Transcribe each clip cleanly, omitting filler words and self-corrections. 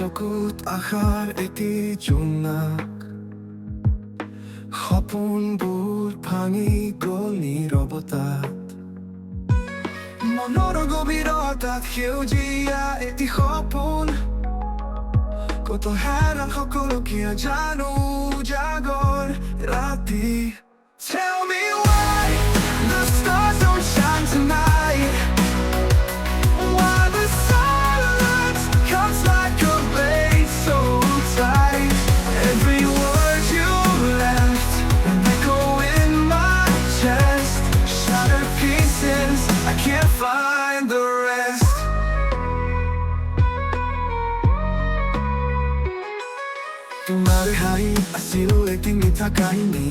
চকুত আশাৰ এটি জোনাক সপোনবোৰ ভাঙি গ'ল নীৰৱতাত মনৰ গভীৰতাত সেউজীয়া এটি সপোন কত হেৰাল সকলো কিয় জানো জাগৰ ৰাতি Tell me why the stars don't shine tonight Why the silence comes like a blade so tight Every word you left an echo in my chest Shattered pieces, I can't find the rest তোমাৰ হাঁহি আছিল এটি মিঠা কাহিনী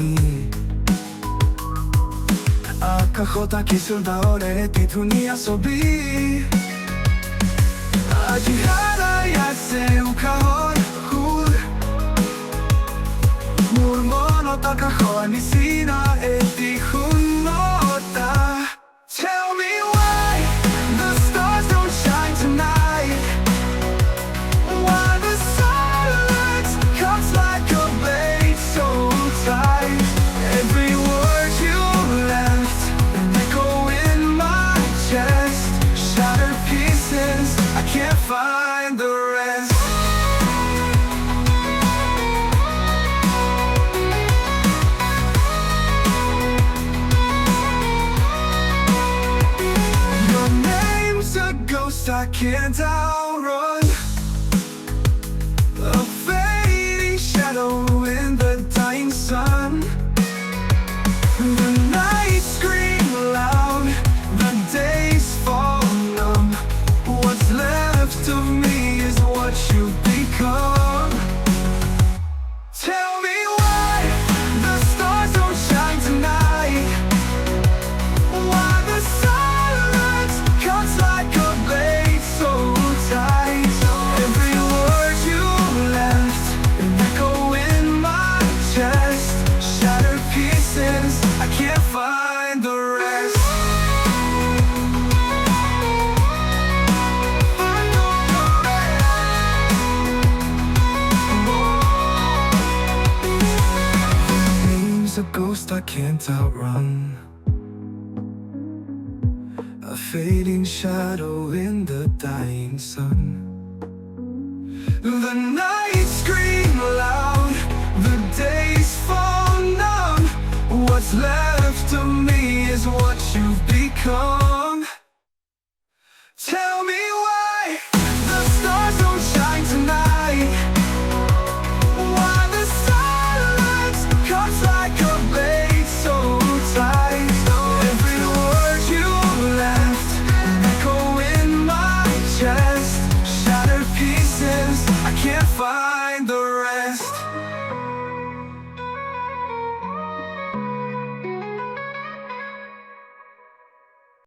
আকাশত আঁকিছিল ডাৱৰে এটি ধুনীয়া ছবি আজি হেৰাই আছে উশাহৰ সুৰ মোৰ মনত আকাশৰ নিচিনা এটি শূন্যতা Tell me why the stars don't shine tonight Why the silence comes like a blade so tight Every word you left an echo in my chest Shattered pieces, I can't find the rest Your name's a ghost I can't outrun A fading shadow in the dying sun The nights scream loud, the days fall numb What's left of me is what you've become Tell me why the stars don't shine tonight Why the silence cuts like a blade so tight Every word you left an echo in my chest Shattered pieces, I can't find the rest Name's a ghost I can't outrun A fading shadow in the dying sun The nights scream loud, the days fall numb What's left of me is what you've become